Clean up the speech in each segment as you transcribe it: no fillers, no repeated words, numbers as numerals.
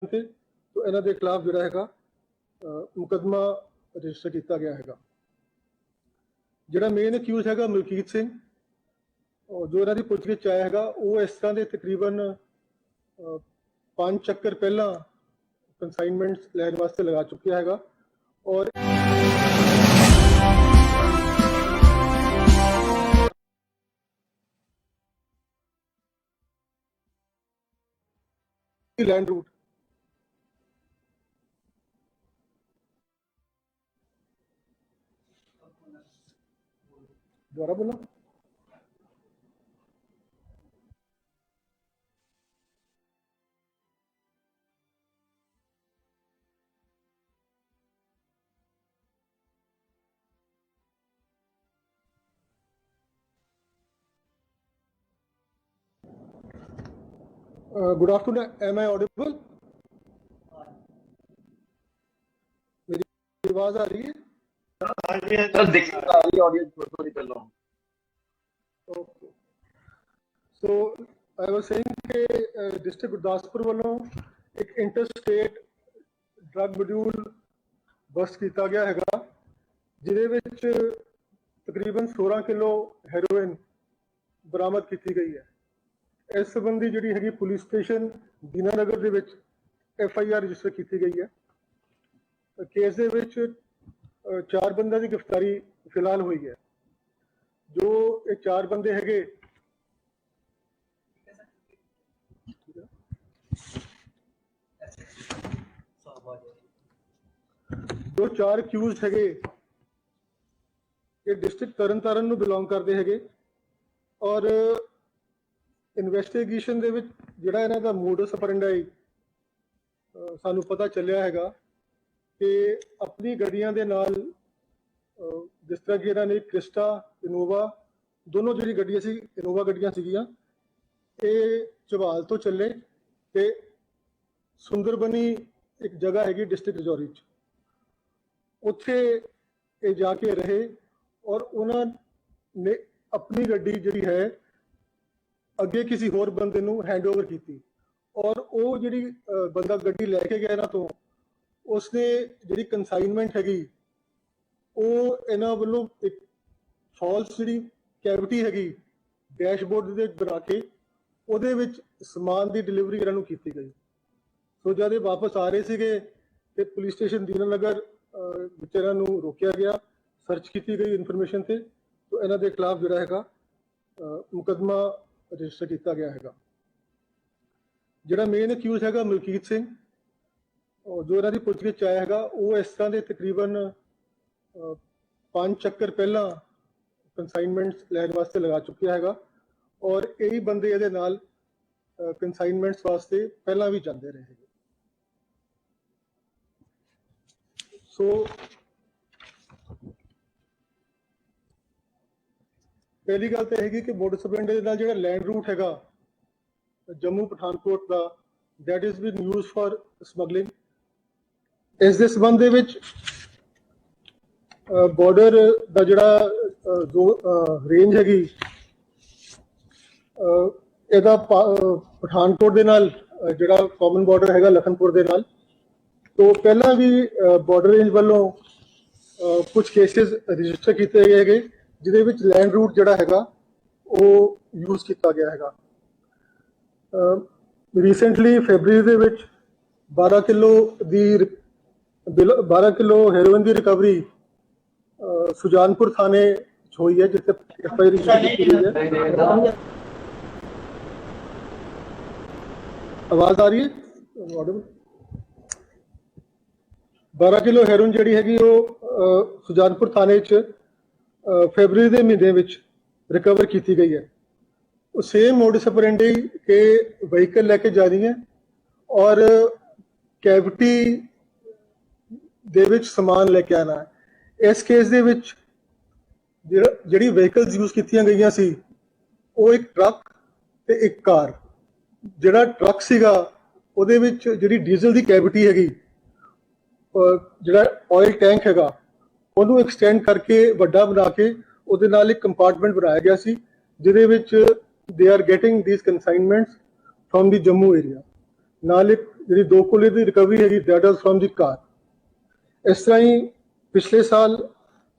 ਤੇ तो ਇਹਨਾਂ ਦੇ ਖਿਲਾਫ ਜਿਹੜਾ ਹੈਗਾ ਮੁਕੱਦਮਾ ਰਜਿਸਟਰ ਕੀਤਾ ਗਿਆ ਹੈਗਾ। ਜਿਹੜਾ ਮੇਨ ਅਕਿਊਜ਼ ਹੈਗਾ ਮਲਕੀਤ ਸਿੰਘ, ਜੋ ਇਹਨਾਂ ਦੀ ਪੁੱਛਗਿੱਛ 'ਚ ਆਇਆ ਹੈਗਾ, ਉਹ ਇਸ ਤਰ੍ਹਾਂ ਦੇ ਤਕਰੀਬਨ 5 ਚੱਕਰ ਪਹਿਲਾਂ ਕੰਸਾਈਨਮੈਂਟਸ ਲੈਣ ਵਾਸਤੇ ਲਗਾ ਚੁੱਕਿਆ ਹੈਗਾ ਔਰ लैंड रूट दोबारा बोला good afternoon, am I audible? मेरी आवाज आ रही है? Okay, so I was saying कि डिस्ट्रिक्ट गुरदासपुर वालों एक interstate drug module bust किया गया हैगा जिहदे विच तकरीबन 16 किलो हैरोइन बरामद की गई है। इस संबंधी जी है पुलिस स्टेशन दीनानगर के FIR रजिस्टर की गई है। केस के 4 बंदों की गिरफ्तारी फिलहाल हुई है। जो ये 4 बंदे है जो 4 अक्यूज है ये डिस्ट्रिक्ट तरनतारन बिलोंग करते हैं और इन्वेस्टिगेशन दे विच जिहड़ा इन्हां दा मोडस ऑपरेंडाई सानू पता चलिया हैगा कि अपनी गड्डियां दे नाल जिस तरह कि इन्हां ने क्रिस्टा इनोवा दोनों जिहड़ी गड्डियां सी इनोवा गड्डियां सीगियां ये चौहाल तो चले ते सुंदरबनी एक जगह हैगी डिस्ट्रिक्ट रजौरी च, उत्थे ये जाके रहे और उन्होंने अपनी गड्डी जिहड़ी है अगे किसी होर बंदे नूं हैंडओवर की और वो जी बंदा गड्डी लैके गया इन्हां तो उसने जी कंसाइनमेंट हैगी वो इन्हां वालों एक फॉल्स जी कैविटी हैगी डैशबोर्ड दे बना के उहदे विच समान की डिलीवरी इन्हां नूं कीती गई। सो जब ये वापस आ रहे थे तो पुलिस स्टेशन दीनानगर विच इन्हां नूं रोकिया गया, सर्च की गई इन्फॉर्मेशन से, तो इन्हां दे खिलाफ जिहड़ा हैगा मुकदमा रजिस्टर किया गया है। जिहड़ा मेन अक्यूज है मलकीत सिंह, जो इन्हां दी पुछगिछ आया है वो इस तरह के तकरीबन 5 चक्कर पहला कंसाइनमेंट्स लैन वास्ते लगा चुकिया है और यही बंदे इहदे नाल कंसाइनमेंट्स वास्ते पहला भी जाते रहे। सो पहली गल तो है कि मोडस ऑपरेंडी दे नाल जिहड़ा लैंड रूट हैगा जम्मू पठानकोट का that is been use for smuggling. इस दे संबंध दे विच बॉर्डर का जिहड़ा जो रेंज हैगी इहदा पठानकोट दे नाल जिहड़ा कॉमन बॉर्डर हैगा लखनपुर दे नाल, तो पहला भी बॉर्डर रेंज वालों कुछ केसेस रजिस्टर किए गए हैं जिहदे विच लैंड रूट जिहड़ा हैगा वो यूज किया गया हैगा। रिसेंटली फरवरी दे विच 12 किलो हेरोइन की रिकवरी सुजानपुर थाने हुई है जिससे FIR रजिस्टर की गई है। आवाज आ रही है? 12 किलो हेरोइन जिहड़ी हैगी वो सुजानपुर थाने च फरवरी के महीने में रिकवर की गई है। सेम मोडस ऑपरेंडी के व्हीकल लेके जा रही है और कैविटी दे विच समान लेके आना है। इस केस दे विच जिहड़ी व्हीकल्स यूज कीतियां गईयां सी वो एक ट्रक ते एक कार। जिहड़ा ट्रक सीगा उहदे विच जिहड़ी डीजल की कैविटी हैगी जिहड़ा ऑयल टैंक हैगा ਉਹਨੂੰ एक्सटेंड करके ਵੱਡਾ बना के ਉਹਦੇ ਨਾਲ एक कंपार्टमेंट बनाया गया सी ਜਿਹਦੇ ਵਿੱਚ they are getting these consignments from the Jammu area। नाल एक ਜਿਹੜੀ 2 ਕੋਲੇ ਦੀ ਰਿਕਵਰੀ ਹੈਗੀ ਦੈਟ ਵਾਸ ਫਰਮ ਦੀ ਕਾਰ। ਇਸ ਤਰ੍ਹਾਂ ਹੀ ਪਿਛਲੇ ਸਾਲ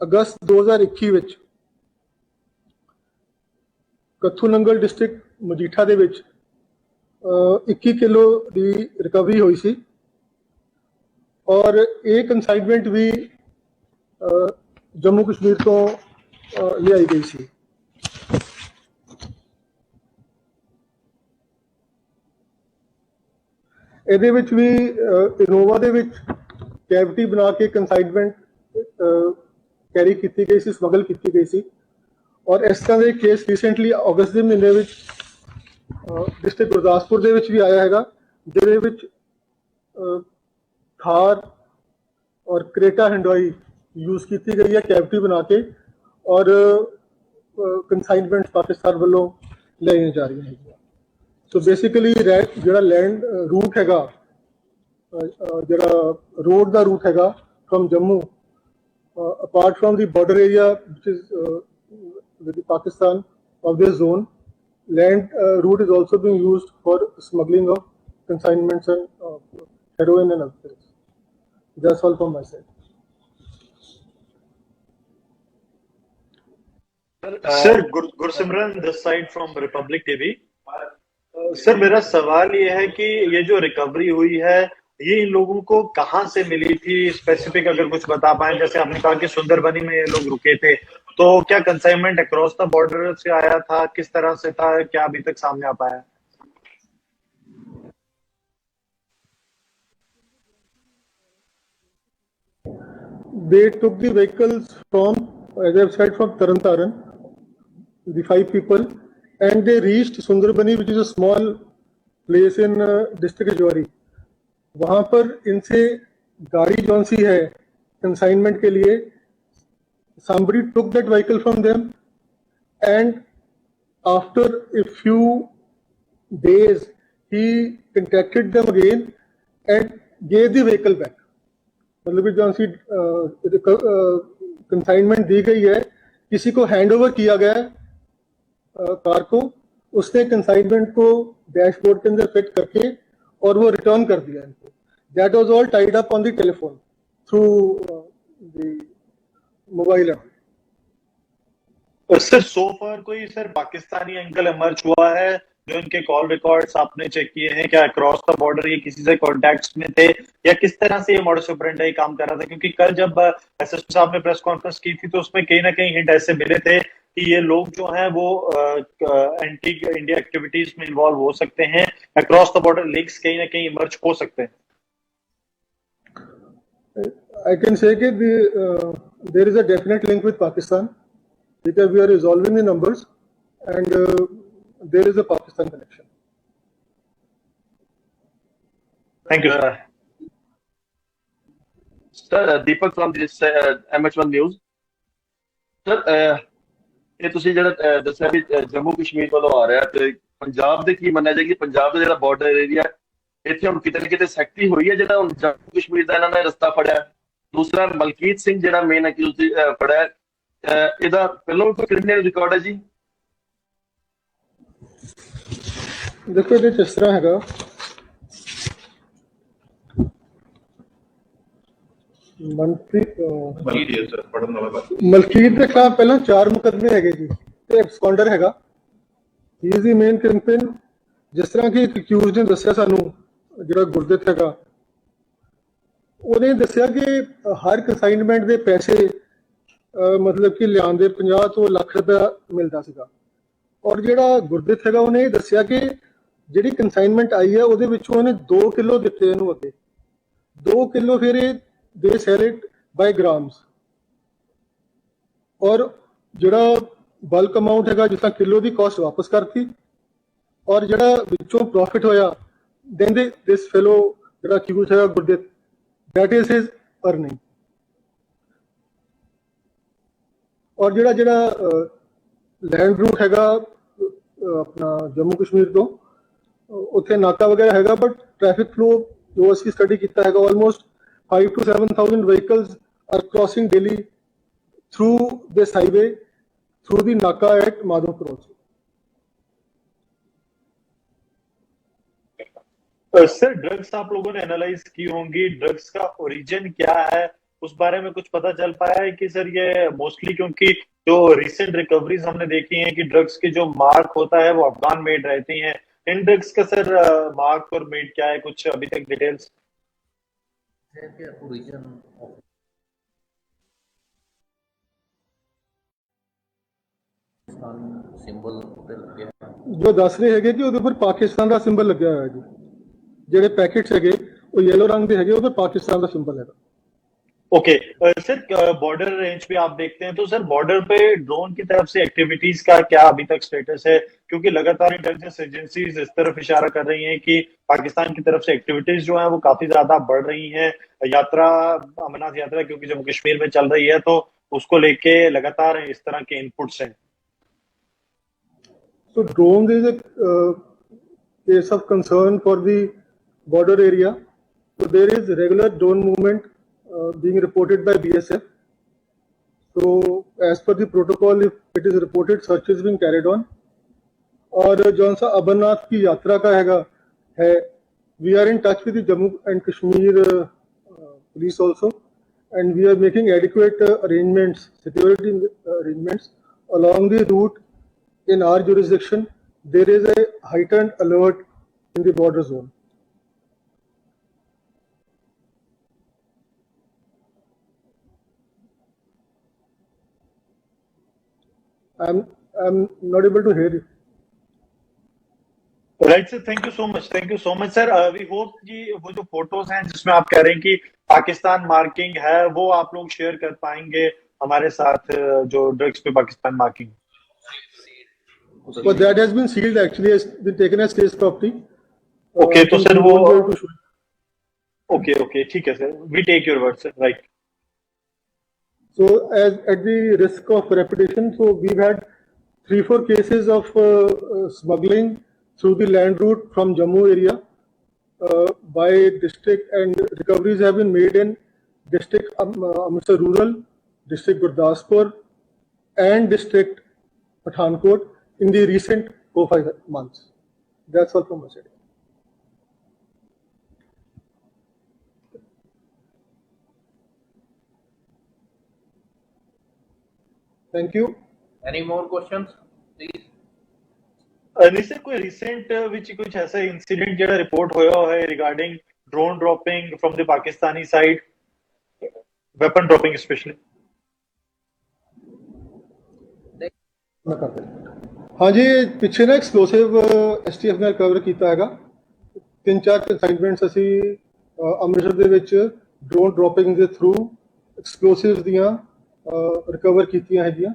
ਅਗਸਤ 2021 ਵਿੱਚ ਕੱਥੂ ਨੰਗਲ ਡਿਸਟ੍ਰਿਕਟ ਮਜੀਠਾ ਦੇ ਵਿੱਚ 21 ਕਿਲੋ ਦੀ ਰਿਕਵਰੀ ਹੋਈ ਸੀ ਔਰ ਇਹ ਕੰਸਾਈਨਮੈਂਟ ਵੀ ਜੰਮੂ ਕਸ਼ਮੀਰ ਤੋਂ ਲਿਆਈ ਗਈ ਸੀ। ਇਹਦੇ ਵਿੱਚ ਵੀ ਇਨੋਵਾ ਦੇ ਵਿੱਚ ਕੈਵਿਟੀ ਬਣਾ ਕੇ ਕੰਸਾਈਨਮੈਂਟ ਕੈਰੀ ਕੀਤੀ ਗਈ ਸੀ, ਸਮਗਲ ਕੀਤੀ ਗਈ ਸੀ। ਔਰ ਇਸ ਤਰ੍ਹਾਂ ਦੇ ਕੇਸ ਰੀਸੈਂਟਲੀ ਅਗਸਤ ਦੇ ਮਹੀਨੇ ਵਿੱਚ ਡਿਸਟ੍ਰਿਕਟ ਗੁਰਦਾਸਪੁਰ ਦੇ ਵਿੱਚ ਵੀ ਆਇਆ ਹੈਗਾ, ਜਿਹਦੇ ਵਿੱਚ ਥਾਰ ਔਰ ਕਰੇਟਾ ਹਿੰਡੋਈ ਯੂਜ਼ ਕੀਤੀ ਗਈ ਹੈ ਕੈਵਿਟੀ ਬਣਾ ਕੇ ਔਰ ਕੰਸਾਈਨਮੈਂਟ ਪਾਕਿਸਤਾਨ ਵੱਲੋਂ ਲਈਆਂ ਜਾ ਰਹੀਆਂ ਹੈਗੀਆਂ। ਸੋ ਬੇਸਿਕਲੀ ਜਿਹੜਾ ਲੈਂਡ ਰੂਟ ਹੈਗਾ, ਜਿਹੜਾ ਰੋਡ ਦਾ ਰੂਟ ਹੈਗਾ from Jammu apart from the border area which is with Pakistan of this zone, land route is also being used for smuggling of consignments and heroin and other things. That's all from my side. Sir, Gursimran this side from Republic TV. Sir मेरा सवाल ये है कि ये जो recovery हुई है ये इन लोगों को कहाँ से मिली थी, स्पेसिफिक अगर कुछ बता पाए। जैसे आपने कहा कि सुंदरबनी में ये लोग रुके थे, तो क्या कंसाइनमेंट अक्रॉस द बॉर्डर से आया था, किस तरह से था, क्या अभी तक सामने आ पाया? They took the vehicles from, as I've said, from Tarantaran, the 5 people, and they reached Sundarbani, which is a small place in district Rajौरी. वहाँ पर इनसे गाड़ी जौन सी है कंसाइनमेंट के लिए, somebody took that vehicle from them and after a few days he contacted them again and gave the vehicle back. मतलब कि जौन सी कंसाइनमेंट दी गई है किसी को हैंड ओवर किया गया कार को, उसने कंसाइनमेंट को डैशबोर्ड के अंदर फिट करके और वो रिटर्न कर दिया इनको। That was all tied up on the telephone through the mobile app. Sir so far कोई सर पाकिस्तानी एंगल इमर्ज हुआ है जो इनके कॉल रिकॉर्ड्स आपने चेक किए हैं? क्या अक्रॉस द बॉर्डर ये किसी से कॉन्टैक्ट्स में थे या किस तरह से ये मॉडस ऑपरेंडी काम कर रहा था? क्योंकि कल जब एसएसपी साहब ने प्रेस कॉन्फ्रेंस की थी तो उसमें कहीं ना कहीं हिंट ऐसे मिले थे कि ये लोग जो हैं वो एंटी इंडिया एक्टिविटीज में इन्वॉल्व हो सकते हैं, अक्रॉस द बॉर्डर लिंक्स कहीं ना कहीं इमर्ज हो सकते हैं। I can say that there is a definite link with Pakistan because we are resolving the numbers and there is a Pakistan connection. Thank you, sir. Sir, Deepak from this MH1 News. Sir, ਇਹ ਤੁਸੀਂ ਜਿਹੜਾ ਦੱਸਿਆ ਵੀ ਜੰਮੂ ਕਸ਼ਮੀਰ ਵੱਲੋਂ ਆ ਰਿਹਾ ਤੇ ਪੰਜਾਬ ਦੇ ਕੀ ਮੰਨਿਆ ਜਾਏਗੀ? ਪੰਜਾਬ ਦਾ ਜਿਹੜਾ ਬਾਰਡਰ ਏਰੀਆ ਇੱਥੇ ਹੁਣ ਕਿਤੇ ਨਾ ਕਿਤੇ ਸੈਕਟਰੀ ਹੋਈ ਹੈ ਜਿਹੜਾ ਹੁਣ ਜੰਮੂ ਕਸ਼ਮੀਰ ਦਾ ਇਹਨਾਂ ਨੇ ਰਸਤਾ ਫੜਿਆ। ਦੂਸਰਾ ਮਲਕੀਤ ਸਿੰਘ ਜਿਹੜਾ ਮੇਨ ਅਕਿਊਜ਼ ਫੜਿਆ, ਇਹਦਾ ਪਹਿਲਾਂ ਕੋਈ ਕ੍ਰਿਮੀਨਲ ਰਿਕਾਰਡ ਹੈ ਜੀ? ਦੇਖੋ ਇਹਦੇ ਚ ਇਸ ਤਰ੍ਹਾਂ ਹੈਗਾ, ਮਲਕੀਤ ਦੇ ਖਿਲਾਫ ਪਹਿਲਾਂ 4 ਮੁਕੱਦਮੇ ਹੈਗੇ ਜੀ ਤੇ ਐਬਸਕੌਂਡਰ ਹੈਗਾ। ਹੀ ਇਜ਼ ਦੀ ਮੇਨ ਕ੍ਰਿਮੀਨਲ। ਜਿਸ ਤਰ੍ਹਾਂ ਕਿ ਅਕਿਊਜ਼ਡ ਨੇ ਦੱਸਿਆ ਸਾਨੂੰ, ਜਿਹੜਾ ਗੁਰਦਿੱਤ ਹੈਗਾ, ਉਹਨੇ ਦੱਸਿਆ ਕਿ ਹਰ ਕੰਸਾਈਨਮੈਂਟ ਦੇ ਪੈਸੇ ਮਤਲਬ ਕਿ ਲਿਆਉਣ ਦੇ 50 ਤੋਂ ਲੱਖ ਰੁਪਇਆ ਮਿਲਦਾ ਸੀਗਾ। ਔਰ ਜਿਹੜਾ ਗੁਰਦਿੱਤ ਹੈਗਾ ਉਹਨੇ ਇਹ ਦੱਸਿਆ ਕਿ ਜਿਹੜੀ ਕੰਸਾਈਨਮੈਂਟ ਆਈ ਹੈ ਉਹਦੇ ਵਿੱਚੋਂ ਉਹਨੇ 2 ਕਿਲੋ ਦਿੱਤੇ ਇਹਨੂੰ ਅੱਗੇ, 2 ਕਿਲੋ ਫਿਰ ਇਹ they sell it by grams और ਜਿਹੜਾ ਬਲਕ ਅਮਾਉਂਟ ਹੈਗਾ ਜਿਸ ਤਰ੍ਹਾਂ ਕਿਲੋ ਦੀ ਕਾਸਟ ਵਾਪਸ ਕਰਤੀ ਔਰ ਜਿਹੜਾ ਵਿੱਚੋਂ ਪ੍ਰੋਫਿਟ ਹੋਇਆ then this fellow ਜਿਹੜਾ ਅਕਿਊਜ਼ ਹੈਗਾ Gurdit, that is his earning। ਔਰ ਜਿਹੜਾ ਲੈਂਡ ਰੂਟ ਹੈਗਾ ਆਪਣਾ ਜੰਮੂ ਕਸ਼ਮੀਰ ਤੋਂ ਉੱਥੇ ਨਾਕਾ ਵਗੈਰਾ ਹੈਗਾ, ਬਟ ਟ੍ਰੈਫਿਕ ਫਲੋ ਜੋ ਅਸੀਂ ਸਟੱਡੀ ਕੀਤਾ ਹੈਗਾ almost 5,000 to 7,000 vehicles are crossing daily through this highway through the Naka at Madhavpur also. Sir drugs आप लोगों ने एनालाइज की होंगी, ड्रग्स का ओरिजिन क्या है, उस बारे में कुछ पता चल पाया है कि सर ये मोस्टली, क्योंकि जो रिसेंट रिकवरीज हमने देखी हैं कि ड्रग्स के जो मार्क होता है वो अफगान मेड रहती हैं, इन ड्रग्स का सर मार्क और मेड क्या है, कुछ अभी तक डिटेल्स? है कि ओरिजिन ऑफ ਪਾਕਿਸਤਾਨ ਸਿੰਬਲ ਉੱਤੇ ਲੱਗਿਆ ਹੈ। ਜੋ ਦੱਸ ਰਹੇ ਹੈਗੇ ਕਿ ਉਹਦੇ ਉੱਪਰ ਪਾਕਿਸਤਾਨ ਦਾ ਸਿੰਬਲ ਲੱਗਿਆ ਹੋਇਆ ਜੀ। ਜਿਹੜੇ ਪੈਕੇਟਸ ਹੈਗੇ ਉਹ ਯੈਲੋ ਰੰਗ ਦੇ ਹੈਗੇ, ਉਹਦੇ ਪਾਕਿस्तान ਦਾ ਸਿੰਬਲ ਹੈਗਾ। ओके सर, बॉर्डर रेंज पे आप देखते हैं तो सर बॉर्डर पे ड्रोन की तरफ से एक्टिविटीज का क्या अभी तक स्टेटस है, क्योंकि लगातार इंटेलिजेंस एजेंसीज इस तरफ इशारा कर रही हैं कि पाकिस्तान की तरफ से एक्टिविटीज जो है वो काफी ज्यादा बढ़ रही हैं, यात्रा, अमरनाथ यात्रा क्योंकि जम्मू कश्मीर में चल रही है तो उसको लेके लगातार इस तरह के इनपुट्स हैं। So drones is a case of concern for the border area. So there is regular drone movement being reported by BSF. So as per the protocol, if it is reported, search is being carried on. और जौन सा अमरनाथ की यात्रा का है, we are in touch with the Jammu and Kashmir police also, and we are making adequate arrangements, security arrangements along the route. In our jurisdiction, there is a heightened alert in the border zone. I'm not able to hear you. Right sir, thank you so much sir. We hope कि वो जो photos हैं जिसमें आप कह रहे हैं कि पाकिस्तान मार्किंग है वो आप लोग शेयर कर पाएंगे हमारे साथ, जो ड्रग्स पे Pakistan marking. But that has been sealed actually, has been taken as state property. Okay, तो सर we वो won't be able to show it. Okay ठीक है sir, we take your word sir, right. So as at the risk of repetition, so we've had 3-4 cases of smuggling through the land route from Jammu area by district, and recoveries have been made in district Amritsar rural, district Gurdaspur, and district Pathankot in the recent 4-5 months. That's all from my side. Thank you. Any more questions, please? नहीं sir, कोई recent विच कुछ ऐसा incident ਜਿਹੜਾ ਰਿਪੋर्ट होया है regarding drone dropping from the Pakistani side, weapon dropping specially? मैं करता हूं। हाँ जी, ਪਿੱਛੇ ਨਾ ਐਕਸਪਲੋਸਿਵ ਐਸਟੀਐਫ ਨੇ ਕਵਰ ਕੀਤਾ ਹੈਗਾ। 3-4 ਕੰਸਾਈਨਮੈਂਟਸ ਅਸੀਂ ਅੰਮ੍ਰਿਤਸਰ ਦੇ ਵਿੱਚ ਡਰੋਨ ਡ੍ਰੌਪਿੰਗ ਦੇ ਥਰੂ ਐਕਸਪਲੋਸਿਵਸ ਦੀਆਂ ਰਿਕਵਰ ਕੀਤੀਆਂ ਹੈਗੀਆਂ,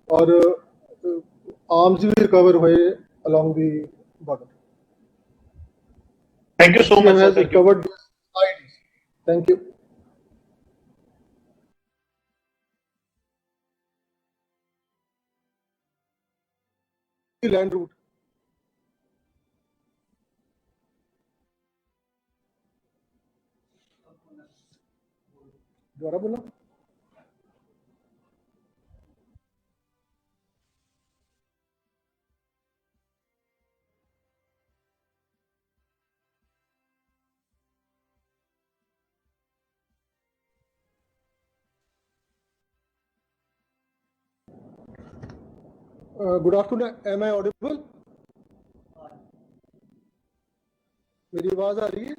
ਔਰ ਆਰਮਸ ਵੀ ਰਿਕਵਰ ਹੋਏ along the border. Thank you so much sir, thank you. Recovered IDs. Thank you. Land route. दोबारा बोला। Good afternoon. Am I audible? मेरी आवाज आ रही है?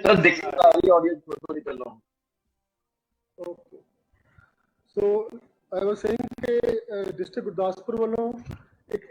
सर दिख रहा है ऑडियंस फोटो निकल रहा हूँ। Okay. So I was saying कि डिस्ट्रिक्ट गुरदासपुर वालों एक